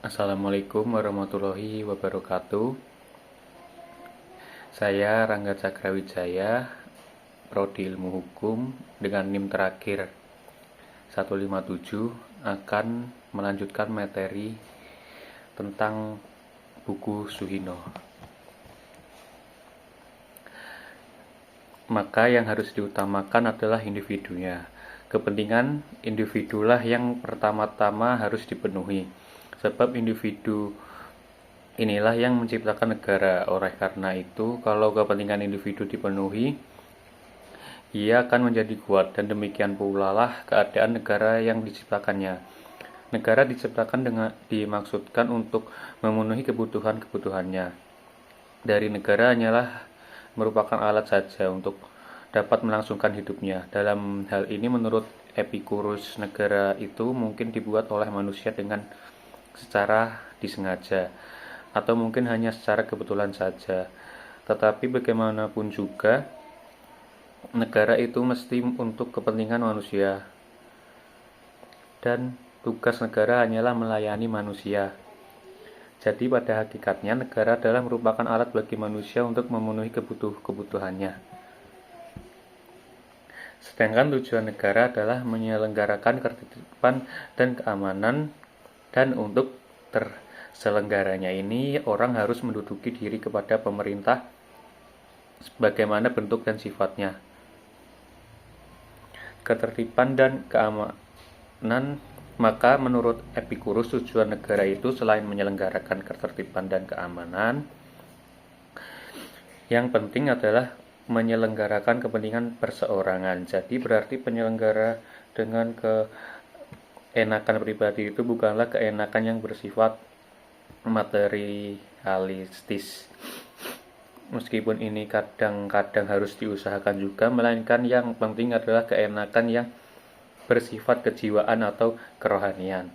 Assalamualaikum warahmatullahi wabarakatuh. Saya Rangga Cakrawijaya, Prodi Ilmu Hukum dengan NIM terakhir 157 akan melanjutkan materi tentang buku Suhino. Maka yang harus diutamakan adalah individunya. Kepentingan individulah yang pertama-tama harus dipenuhi. Sebab individu inilah yang menciptakan negara. Oleh karena itu, kalau kepentingan individu dipenuhi, ia akan menjadi kuat, dan demikian pula lah keadaan negara yang diciptakannya. Negara diciptakan dimaksudkan untuk memenuhi kebutuhan-kebutuhannya. Dari negara hanyalah merupakan alat saja untuk dapat melangsungkan hidupnya. Dalam hal ini menurut Epikurus, negara itu mungkin dibuat oleh manusia dengan secara disengaja, atau mungkin hanya secara kebetulan saja. Tetapi bagaimanapun juga, negara itu mesti untuk kepentingan manusia, dan tugas negara hanyalah melayani manusia. Jadi pada hakikatnya negara adalah merupakan alat bagi manusia untuk memenuhi kebutuhannya. Sedangkan tujuan negara adalah menyelenggarakan ketertiban dan keamanan, dan untuk terselenggaranya ini orang harus menduduki diri kepada pemerintah sebagaimana bentuk dan sifatnya. Ketertiban dan keamanan, maka menurut Epikurus tujuan negara itu selain menyelenggarakan ketertiban dan keamanan, yang penting adalah menyelenggarakan kepentingan perseorangan. Jadi berarti penyelenggara dengan keenakan pribadi itu bukanlah keenakan yang bersifat materialistis. Meskipun ini kadang-kadang harus diusahakan juga, melainkan yang penting adalah keenakan yang bersifat kejiwaan atau kerohanian.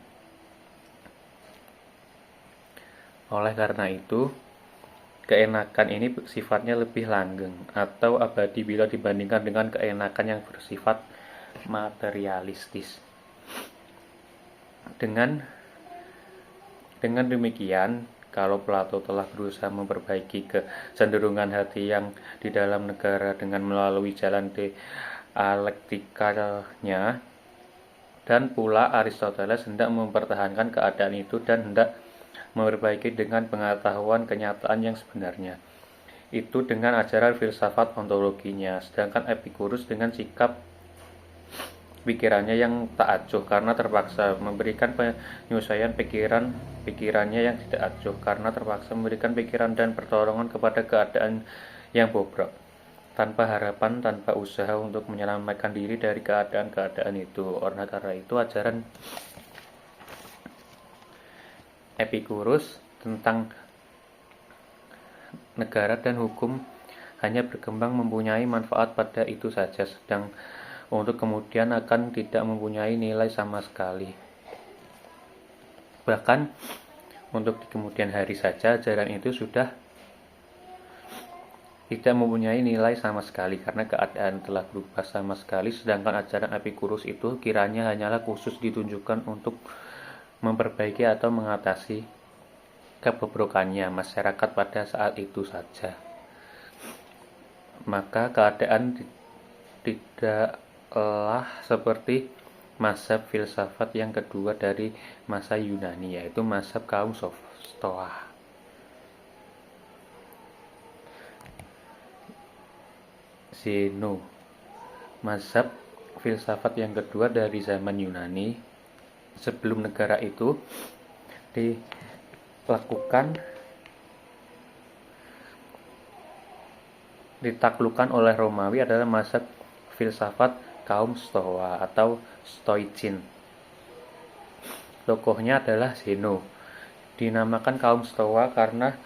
Oleh karena itu, keenakan ini sifatnya lebih langgeng atau abadi bila dibandingkan dengan keenakan yang bersifat materialistis. Dengan demikian, kalau Plato telah berusaha memperbaiki kecenderungan hati yang di dalam negara dengan melalui jalan dialektikalnya, dan pula Aristoteles hendak mempertahankan keadaan itu dan hendak memperbaiki dengan pengetahuan kenyataan yang sebenarnya, itu dengan ajaran filsafat ontologinya. Sedangkan Epikurus dengan sikap pikirannya yang tak acuh karena terpaksa memberikan penyesuaian pikirannya yang tidak acuh karena terpaksa memberikan pikiran dan pertolongan kepada keadaan yang bobrok, tanpa harapan, tanpa usaha untuk menyelamatkan diri dari keadaan-keadaan itu. Oleh karena itu, ajaran Epikurus tentang negara dan hukum hanya berkembang mempunyai manfaat pada itu saja, sedang untuk kemudian akan tidak mempunyai nilai sama sekali. Bahkan untuk di kemudian hari saja ajaran itu sudah tidak mempunyai nilai sama sekali karena keadaan telah berubah sama sekali. Sedangkan ajaran Epikurus itu kiranya hanyalah khusus ditunjukkan untuk memperbaiki atau mengatasi kebobrokannya masyarakat pada saat itu saja. Maka keadaan tidaklah seperti mazhab filsafat yang kedua dari masa Yunani, yaitu mazhab kaum Stoa. Zeno, mazhab filsafat yang kedua dari zaman Yunani sebelum negara itu ditaklukkan oleh Romawi adalah mazhab filsafat kaum Stoa atau Stoicin. Tokohnya adalah Zeno. Dinamakan kaum Stoa karena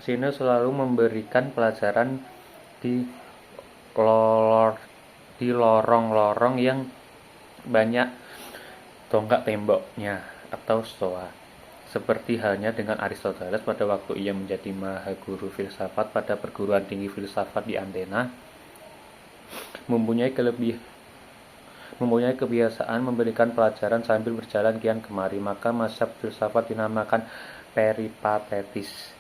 Zeno selalu memberikan pelajaran di lorong-lorong yang banyak tonggak temboknya atau stoa. Seperti halnya dengan Aristoteles pada waktu ia menjadi mahaguru filsafat pada perguruan tinggi filsafat di Athena, mempunyai mempunyai kebiasaan memberikan pelajaran sambil berjalan kian kemari, maka mazhab filsafat dinamakan peripatetis.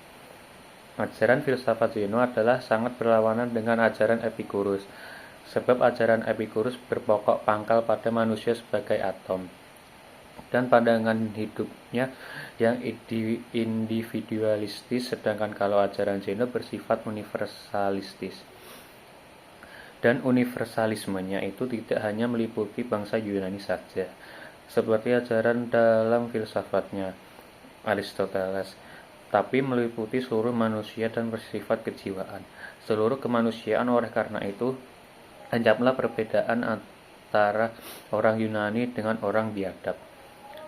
Ajaran filsafat Zeno adalah sangat berlawanan dengan ajaran Epikurus, sebab ajaran Epikurus berpokok pangkal pada manusia sebagai atom, dan pandangan hidupnya yang individualistis, sedangkan kalau ajaran Zeno bersifat universalistis. Dan universalismenya itu tidak hanya meliputi bangsa Yunani saja, seperti ajaran dalam filsafatnya Aristoteles, tapi meliputi seluruh manusia dan bersifat kejiwaan, seluruh kemanusiaan. Oleh karena itu, tancaplah perbedaan antara orang Yunani dengan orang biadab,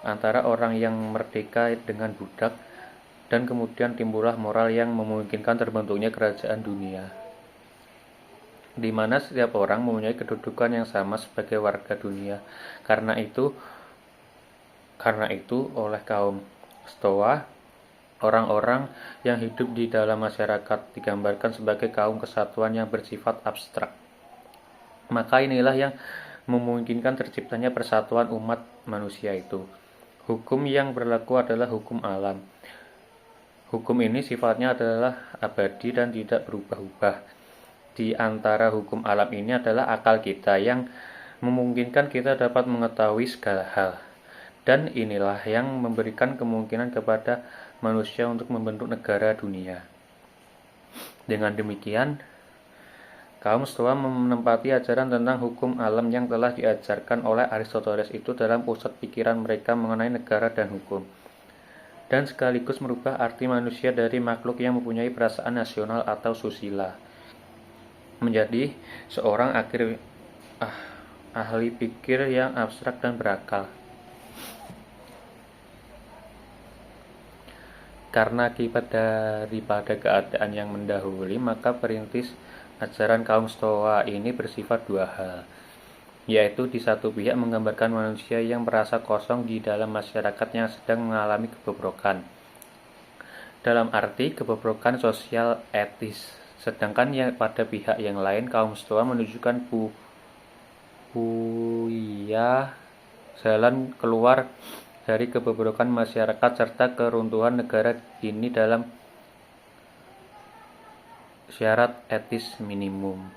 antara orang yang merdeka dengan budak, dan kemudian timbullah moral yang memungkinkan terbentuknya kerajaan dunia, di mana setiap orang mempunyai kedudukan yang sama sebagai warga dunia. Karena itu, oleh kaum Stoa, orang-orang yang hidup di dalam masyarakat digambarkan sebagai kaum kesatuan yang bersifat abstrak. Maka inilah yang memungkinkan terciptanya persatuan umat manusia itu. Hukum yang berlaku adalah hukum alam. Hukum ini sifatnya adalah abadi dan tidak berubah-ubah. Di antara hukum alam ini adalah akal kita yang memungkinkan kita dapat mengetahui segala hal. Dan inilah yang memberikan kemungkinan kepada manusia untuk membentuk negara dunia. Dengan demikian, kaum Stoa menempati ajaran tentang hukum alam yang telah diajarkan oleh Aristoteles itu dalam pusat pikiran mereka mengenai negara dan hukum, dan sekaligus merubah arti manusia dari makhluk yang mempunyai perasaan nasional atau susila menjadi seorang ahli pikir yang abstrak dan berakal. Karena akibat daripada keadaan yang mendahului, maka perintis ajaran kaum Stoa ini bersifat dua hal, yaitu di satu pihak menggambarkan manusia yang merasa kosong di dalam masyarakat yang sedang mengalami kebobrokan, dalam arti kebobrokan sosial etis. Sedangkan pada pihak yang lain, kaum Stoa menunjukkan jalan keluar dari kebobrokan masyarakat serta keruntuhan negara ini dalam syarat etis minimum.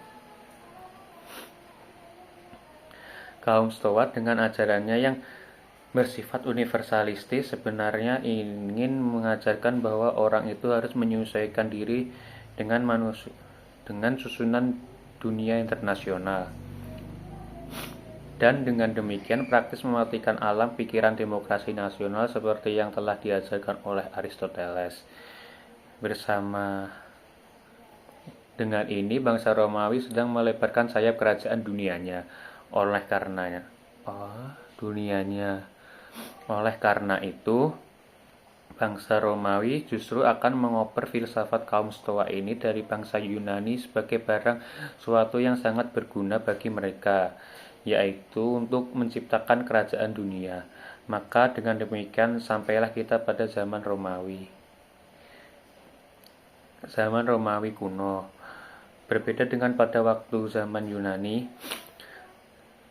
Kaum Stoa dengan ajarannya yang bersifat universalistis sebenarnya ingin mengajarkan bahwa orang itu harus menyesuaikan diri dengan susunan dunia internasional, dan dengan demikian praktis mematikan alam pikiran demokrasi nasional seperti yang telah diajarkan oleh Aristoteles. Bersama dengan ini, bangsa Romawi sedang melebarkan sayap kerajaan dunianya. Oleh karena itu, bangsa Romawi justru akan mengoper filsafat kaum Stoa ini dari bangsa Yunani sebagai barang suatu yang sangat berguna bagi mereka, yaitu untuk menciptakan kerajaan dunia. Maka dengan demikian sampailah kita pada zaman Romawi. Zaman Romawi kuno. Berbeda dengan pada waktu zaman Yunani,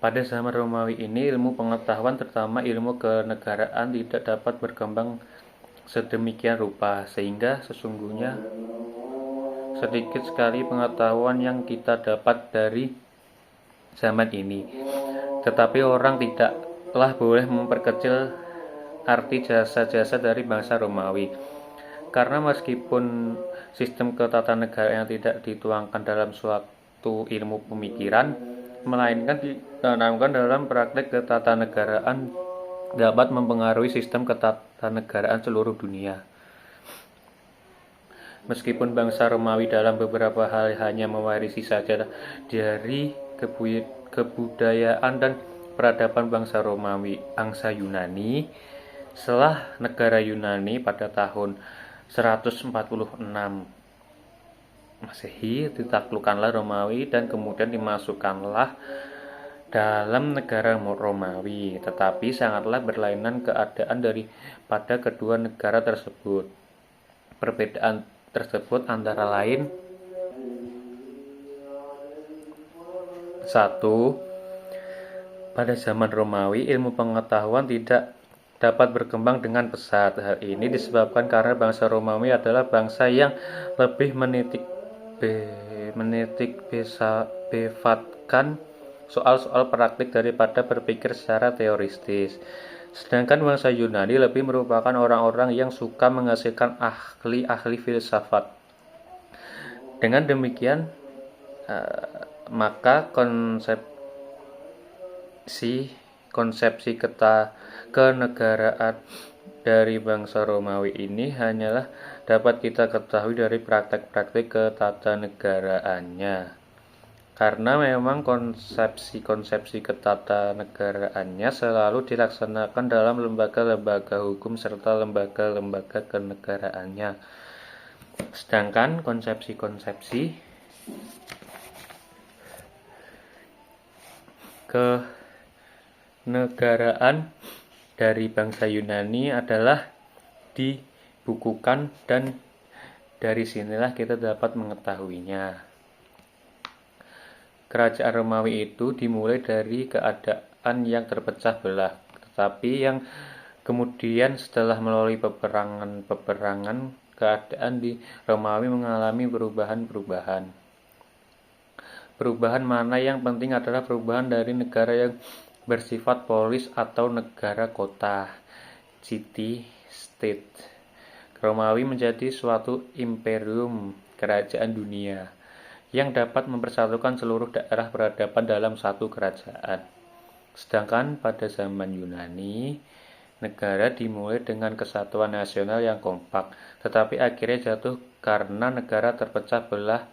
pada zaman Romawi ini ilmu pengetahuan, terutama ilmu kenegaraan, tidak dapat berkembang sedemikian rupa, sehingga sesungguhnya sedikit sekali pengetahuan yang kita dapat dari zaman ini. Tetapi orang tidaklah boleh memperkecil arti jasa-jasa dari bangsa Romawi, karena meskipun sistem ketatanegaraan yang tidak dituangkan dalam suatu ilmu pemikiran, melainkan ditanamkan dalam praktek ketatanegaraan, dapat mempengaruhi sistem ketatanegaraan seluruh dunia. Meskipun bangsa Romawi dalam beberapa hal hanya mewarisi saja dari kebudayaan dan peradaban bangsa Romawi, angsa Yunani, setelah negara Yunani pada tahun 146 Masehi ditaklukkanlah Romawi dan kemudian dimasukkanlah dalam negara Romawi, tetapi sangatlah berlainan keadaan daripada kedua negara tersebut. Perbedaan tersebut antara lain: 1. Pada zaman Romawi, ilmu pengetahuan tidak dapat berkembang dengan pesat. Hal ini disebabkan karena bangsa Romawi adalah bangsa yang lebih befatkan soal-soal praktik daripada berpikir secara teoristis. Sedangkan bangsa Yunani lebih merupakan orang-orang yang suka menghasilkan ahli-ahli filsafat. Dengan demikian, maka konsepsi kenegaraan dari bangsa Romawi ini hanyalah dapat kita ketahui dari praktek-praktek ketatanegaraannya. Karena memang konsepsi ketatanegaraannya selalu dilaksanakan dalam lembaga-lembaga hukum serta lembaga-lembaga kenegaraannya. Sedangkan konsepsi kenegaraan dari bangsa Yunani adalah dibukukan dan dari sinilah kita dapat mengetahuinya. Kerajaan Romawi itu dimulai dari keadaan yang terpecah belah, tetapi yang kemudian setelah melalui peperangan keadaan di Romawi mengalami perubahan. Perubahan mana yang penting adalah perubahan dari negara yang bersifat polis atau negara kota, city state. Romawi menjadi suatu imperium, kerajaan dunia, yang dapat mempersatukan seluruh daerah peradaban dalam satu kerajaan. Sedangkan pada zaman Yunani, negara dimulai dengan kesatuan nasional yang kompak, tetapi akhirnya jatuh karena negara terpecah belah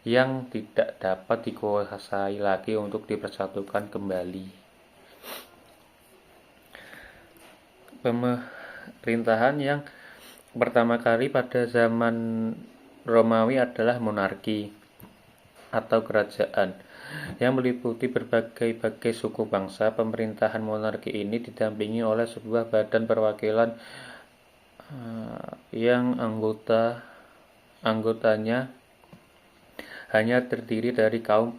yang tidak dapat dikuasai lagi untuk dipersatukan kembali. Pemerintahan yang pertama kali pada zaman Romawi adalah monarki atau kerajaan yang meliputi berbagai suku bangsa. Pemerintahan monarki ini didampingi oleh sebuah badan perwakilan yang anggotanya hanya terdiri dari kaum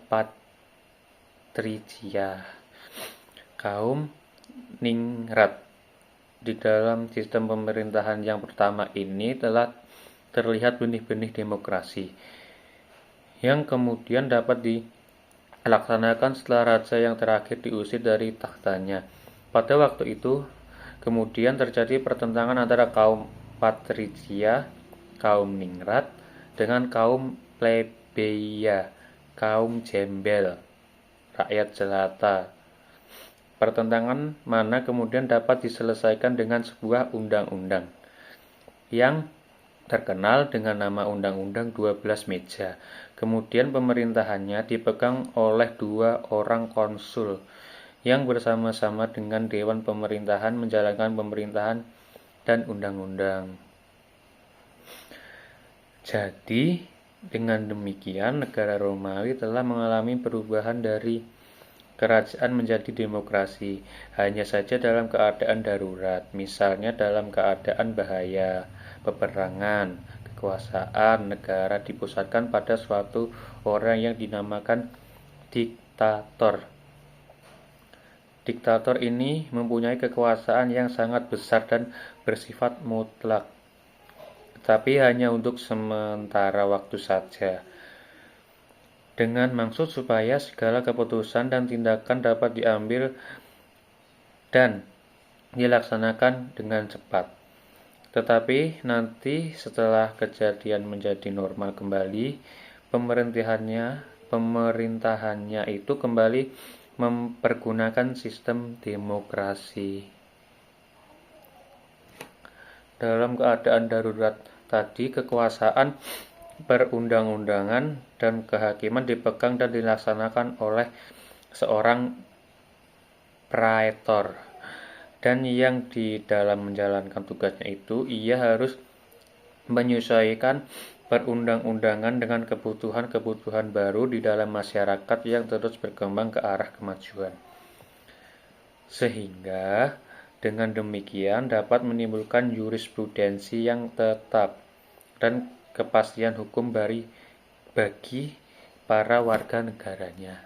patricia, kaum ningrat. Di dalam sistem pemerintahan yang pertama ini telah terlihat benih-benih demokrasi yang kemudian dapat dilaksanakan setelah raja yang terakhir diusir dari tahtanya. Pada waktu itu, kemudian terjadi pertentangan antara kaum patricia, kaum ningrat, dengan kaum plebeia, kaum gembel, rakyat jelata. Pertentangan mana kemudian dapat diselesaikan dengan sebuah undang-undang yang terkenal dengan nama Undang-Undang 12 Meja. Kemudian pemerintahannya dipegang oleh 2 orang konsul yang bersama-sama dengan Dewan Pemerintahan menjalankan pemerintahan dan undang-undang. Jadi, dengan demikian negara Romawi telah mengalami perubahan dari kerajaan menjadi demokrasi, hanya saja dalam keadaan darurat, misalnya dalam keadaan bahaya, peperangan. Kekuasaan negara dipusatkan pada suatu orang yang dinamakan diktator. Diktator ini mempunyai kekuasaan yang sangat besar dan bersifat mutlak, tetapi hanya untuk sementara waktu saja, dengan maksud supaya segala keputusan dan tindakan dapat diambil dan dilaksanakan dengan cepat. Tetapi nanti setelah kejadian menjadi normal kembali, pemerintahannya itu kembali mempergunakan sistem demokrasi. Dalam keadaan darurat tadi, kekuasaan perundang-undangan dan kehakiman dipegang dan dilaksanakan oleh seorang praetor, dan yang di dalam menjalankan tugasnya itu ia harus menyesuaikan perundang-undangan dengan kebutuhan-kebutuhan baru di dalam masyarakat yang terus berkembang ke arah kemajuan, sehingga dengan demikian dapat menimbulkan jurisprudensi yang tetap dan kepastian hukum bagi para warga negaranya.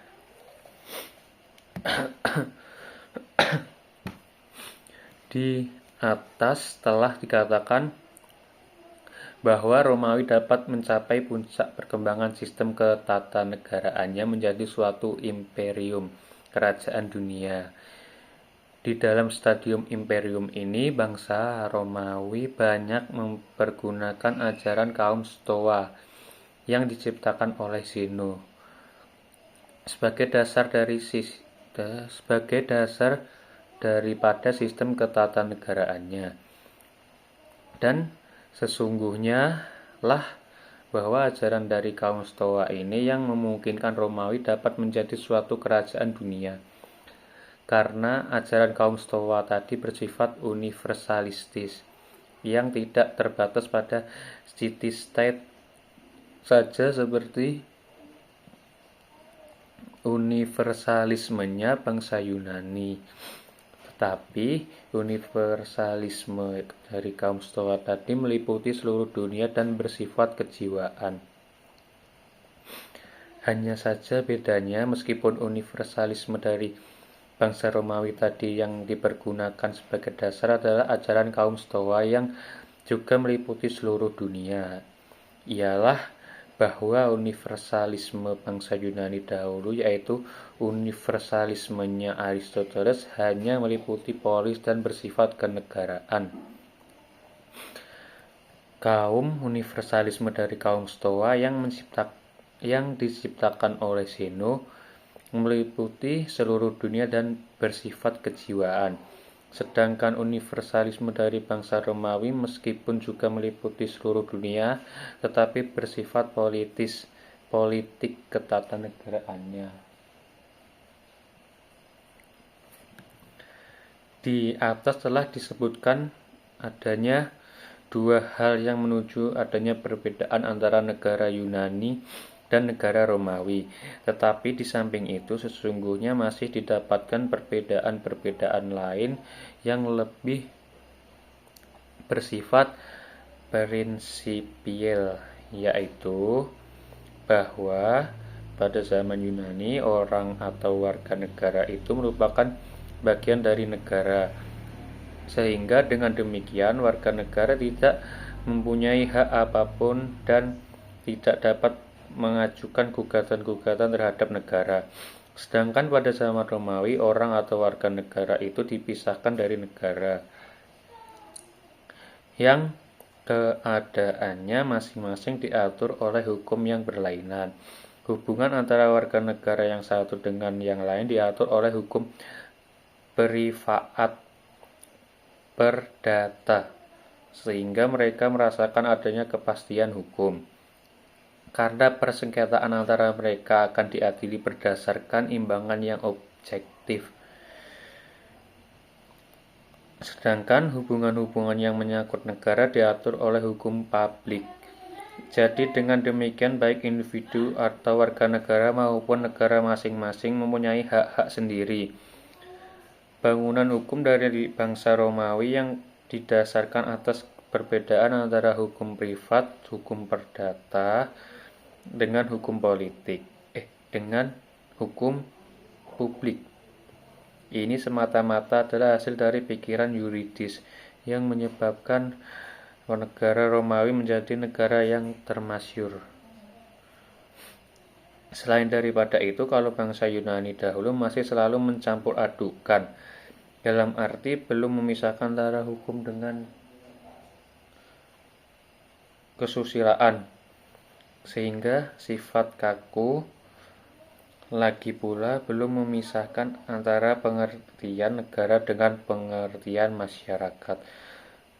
Di atas telah dikatakan bahwa Romawi dapat mencapai puncak perkembangan sistem ketatanegaraannya menjadi suatu imperium, kerajaan dunia. Di dalam stadium imperium ini, bangsa Romawi banyak mempergunakan ajaran kaum Stoa yang diciptakan oleh Zeno sebagai dasar daripada sistem ketatanegaraannya. Dan sesungguhnya lah bahwa ajaran dari kaum Stoa ini yang memungkinkan Romawi dapat menjadi suatu kerajaan dunia. Karena ajaran kaum Stoa tadi bersifat universalistis, yang tidak terbatas pada city-state saja seperti universalismenya bangsa Yunani. Tetapi universalisme dari kaum Stoa tadi meliputi seluruh dunia dan bersifat kejiwaan. Hanya saja bedanya, meskipun universalisme dari bangsa Romawi tadi yang dipergunakan sebagai dasar adalah ajaran kaum Stoa yang juga meliputi seluruh dunia, ialah bahwa universalisme bangsa Yunani dahulu, yaitu universalismenya Aristoteles, hanya meliputi polis dan bersifat kenegaraan. Kaum universalisme dari kaum Stoa yang diciptakan oleh Zeno meliputi seluruh dunia dan bersifat kejiwaan. Sedangkan universalisme dari bangsa Romawi meskipun juga meliputi seluruh dunia, tetapi bersifat politik ketatanegaraannya. Di atas telah disebutkan adanya dua hal yang menuju adanya perbedaan antara negara Yunani dan negara Romawi. Tetapi di samping itu sesungguhnya masih didapatkan perbedaan-perbedaan lain yang lebih bersifat prinsipial, yaitu bahwa pada zaman Yunani orang atau warga negara itu merupakan bagian dari negara, sehingga dengan demikian warga negara tidak mempunyai hak apapun dan tidak dapat mengajukan gugatan-gugatan terhadap negara. Sedangkan pada zaman Romawi, orang atau warga negara itu dipisahkan dari negara, yang keadaannya masing-masing diatur oleh hukum yang berlainan. Hubungan antara warga negara yang satu dengan yang lain diatur oleh hukum privaat perdata, sehingga mereka merasakan adanya kepastian hukum. Karena persengketaan antara mereka akan diadili berdasarkan imbangan yang objektif. Sedangkan hubungan-hubungan yang menyangkut negara diatur oleh hukum publik. Jadi dengan demikian baik individu atau warga negara maupun negara masing-masing mempunyai hak-hak sendiri. Bangunan hukum dari bangsa Romawi yang didasarkan atas perbedaan antara hukum privat, hukum perdata, dengan hukum publik. Ini semata-mata adalah hasil dari pikiran yuridis yang menyebabkan negara Romawi menjadi negara yang termasyhur. Selain daripada itu, kalau bangsa Yunani dahulu masih selalu mencampur adukan, dalam arti belum memisahkan antara hukum dengan kesusilaan, sehingga sifat kaku, lagi pula belum memisahkan antara pengertian negara dengan pengertian masyarakat.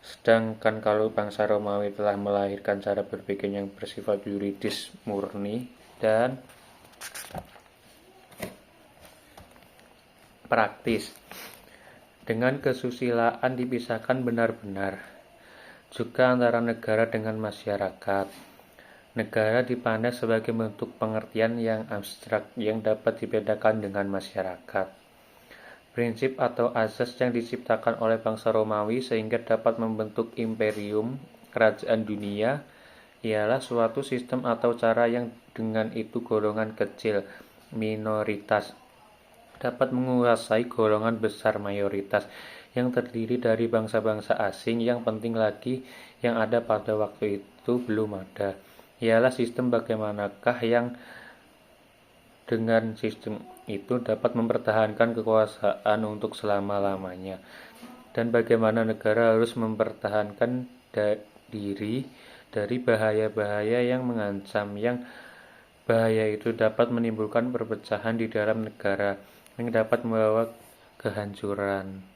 Sedangkan kalau bangsa Romawi telah melahirkan cara berpikir yang bersifat yuridis murni dan praktis, dengan kesusilaan dipisahkan benar-benar juga antara negara dengan masyarakat. Negara dipandang sebagai bentuk pengertian yang abstrak yang dapat dibedakan dengan masyarakat. Prinsip atau azas yang diciptakan oleh bangsa Romawi sehingga dapat membentuk imperium, kerajaan dunia, ialah suatu sistem atau cara yang dengan itu golongan kecil, minoritas, dapat menguasai golongan besar mayoritas yang terdiri dari bangsa-bangsa asing. Yang penting lagi yang ada pada waktu itu belum ada, ialah sistem bagaimanakah yang dengan sistem itu dapat mempertahankan kekuasaan untuk selama-lamanya, dan bagaimana negara harus mempertahankan diri dari bahaya-bahaya yang mengancam, yang bahaya itu dapat menimbulkan perpecahan di dalam negara yang dapat membawa kehancuran.